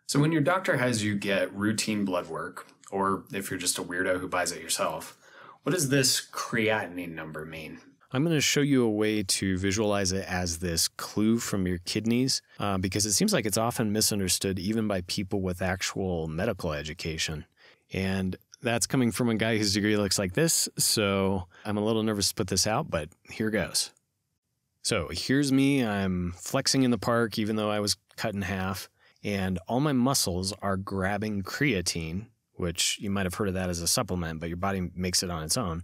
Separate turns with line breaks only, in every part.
So when your doctor has you get routine blood work, or if you're just a weirdo who buys it yourself, what does this creatinine number mean?
I'm going to show you a way to visualize it as this clue from your kidneys, because it seems like it's often misunderstood even by people with actual medical education. And that's coming from a guy whose degree looks like this, so I'm a little nervous to put this out, but here goes. So here's me. I'm flexing in the park even though I was cut in half, and all my muscles are grabbing creatine, which you might have heard of that as a supplement, but your body makes it on its own.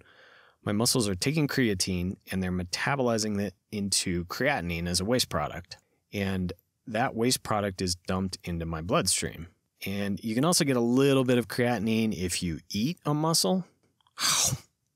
My muscles are taking creatine and they're metabolizing it into creatinine as a waste product. And that waste product is dumped into my bloodstream. And you can also get a little bit of creatinine if you eat a muscle.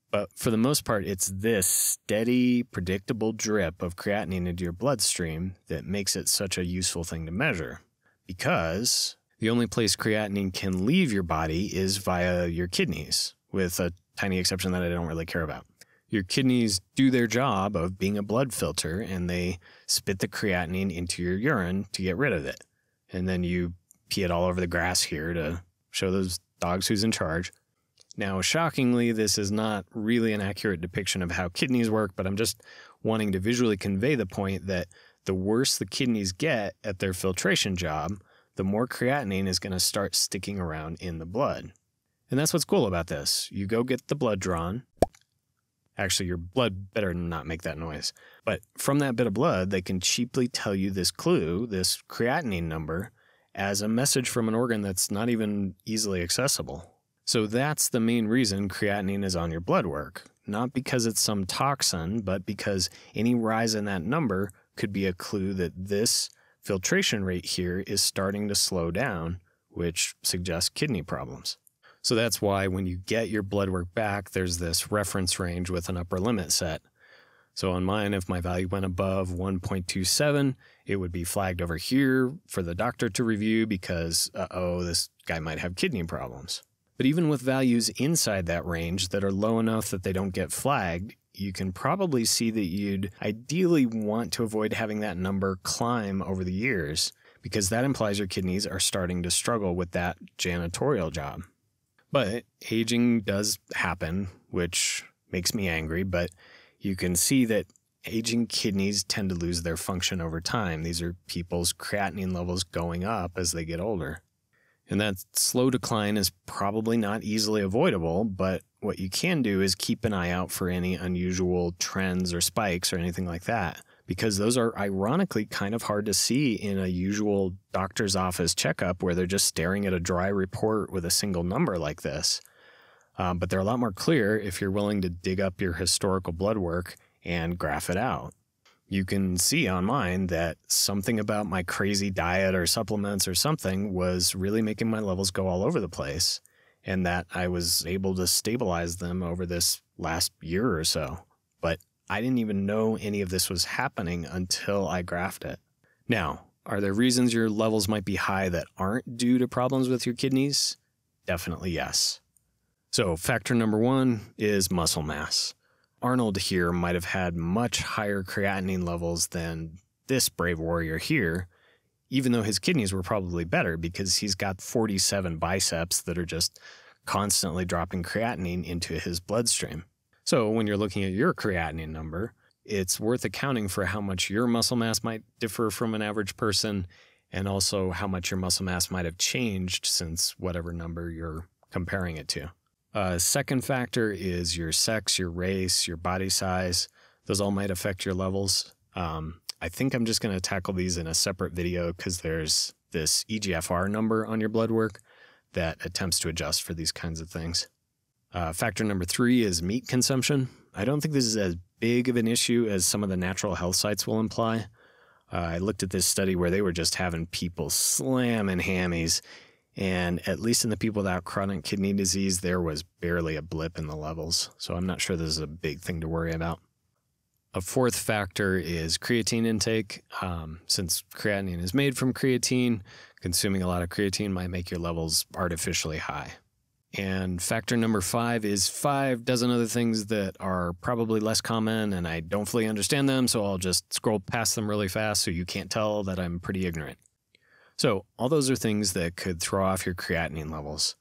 But for the most part, it's this steady, predictable drip of creatinine into your bloodstream that makes it such a useful thing to measure. Because the only place creatinine can leave your body is via your kidneys, with a tiny exception that I don't really care about. Your kidneys do their job of being a blood filter, and they spit the creatinine into your urine to get rid of it. And then you pee it all over the grass here to show those dogs who's in charge. Now, shockingly, this is not really an accurate depiction of how kidneys work, but I'm just wanting to visually convey the point that the worse the kidneys get at their filtration job, the more creatinine is going to start sticking around in the blood. And that's what's cool about this. You go get the blood drawn. Actually, your blood better not make that noise. But from that bit of blood, they can cheaply tell you this clue, this creatinine number, as a message from an organ that's not even easily accessible. So that's the main reason creatinine is on your blood work. Not because it's some toxin, but because any rise in that number could be a clue that this filtration rate here is starting to slow down, which suggests kidney problems. So that's why when you get your blood work back, there's this reference range with an upper limit set. So on mine, if my value went above 1.27, it would be flagged over here for the doctor to review because, this guy might have kidney problems. But even with values inside that range that are low enough that they don't get flagged, you can probably see that you'd ideally want to avoid having that number climb over the years, because that implies your kidneys are starting to struggle with that janitorial job. But aging does happen, which makes me angry, but you can see that aging kidneys tend to lose their function over time. These are people's creatinine levels going up as they get older. And that slow decline is probably not easily avoidable, but what you can do is keep an eye out for any unusual trends or spikes or anything like that, because those are ironically kind of hard to see in a usual doctor's office checkup where they're just staring at a dry report with a single number like this. But they're a lot more clear if you're willing to dig up your historical blood work and graph it out. You can see on mine that something about my crazy diet or supplements or something was really making my levels go all over the place, and that I was able to stabilize them over this last year or so. But I didn't even know any of this was happening until I graphed it. Now, are there reasons your levels might be high that aren't due to problems with your kidneys? Definitely yes. So factor number one is muscle mass. Arnold here might have had much higher creatinine levels than this brave warrior here, even though his kidneys were probably better because he's got 47 biceps that are just constantly dropping creatinine into his bloodstream. So when you're looking at your creatinine number, it's worth accounting for how much your muscle mass might differ from an average person, and also how much your muscle mass might have changed since whatever number you're comparing it to. Second factor is your sex, your race, your body size. Those all might affect your levels. I think I'm just going to tackle these in a separate video because there's this EGFR number on your blood work that attempts to adjust for these kinds of things. Factor number 3 is meat consumption. I don't think this is as big of an issue as some of the natural health sites will imply. I looked at this study where they were just having people slamming hammies, and at least in the people without chronic kidney disease, there was barely a blip in the levels. So I'm not sure this is a big thing to worry about. A fourth factor is creatine intake. Since creatinine is made from creatine, consuming a lot of creatine might make your levels artificially high. And factor number 5 is 5 dozen other things that are probably less common, and I don't fully understand them, so I'll just scroll past them really fast so you can't tell that I'm pretty ignorant. So all those are things that could throw off your creatinine levels.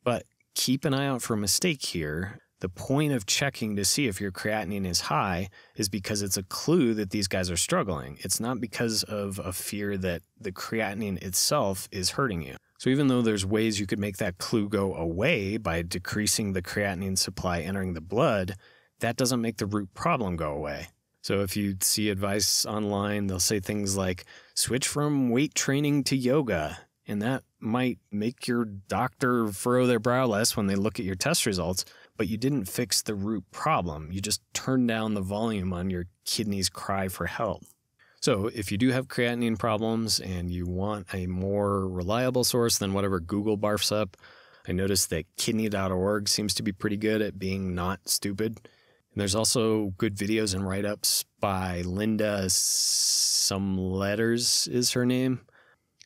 But keep an eye out for a mistake here. The point of checking to see if your creatinine is high is because it's a clue that these guys are struggling. It's not because of a fear that the creatinine itself is hurting you. So even though there's ways you could make that clue go away by decreasing the creatinine supply entering the blood, that doesn't make the root problem go away. So if you see advice online, they'll say things like, switch from weight training to yoga. And that might make your doctor furrow their brow less when they look at your test results, but you didn't fix the root problem. You just turned down the volume on your kidney's cry for help. So if you do have creatinine problems and you want a more reliable source than whatever Google barfs up, I noticed that kidney.org seems to be pretty good at being not stupid. And there's also good videos and write-ups by Linda Some Letters is her name.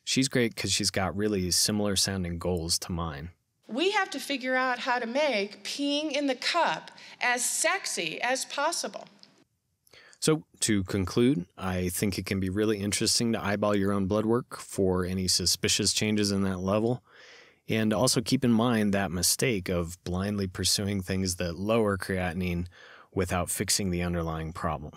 She's great because she's got really similar sounding goals to mine.
We have to figure out how to make peeing in the cup as sexy as possible.
So to conclude, I think it can be really interesting to eyeball your own blood work for any suspicious changes in that level. And also keep in mind that mistake of blindly pursuing things that lower creatinine without fixing the underlying problem.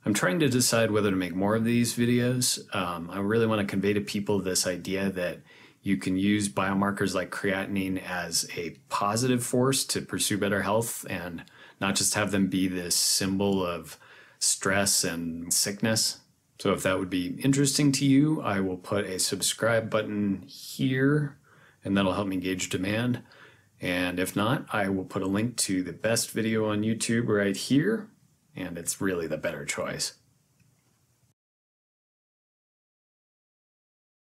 I'm trying to decide whether to make more of these videos. I really want to convey to people this idea that you can use biomarkers like creatinine as a positive force to pursue better health and not just have them be this symbol of stress and sickness. So if that would be interesting to you, I will put a subscribe button here, and that'll help me gauge demand. And if not, I will put a link to the best video on YouTube right here, and it's really the better choice.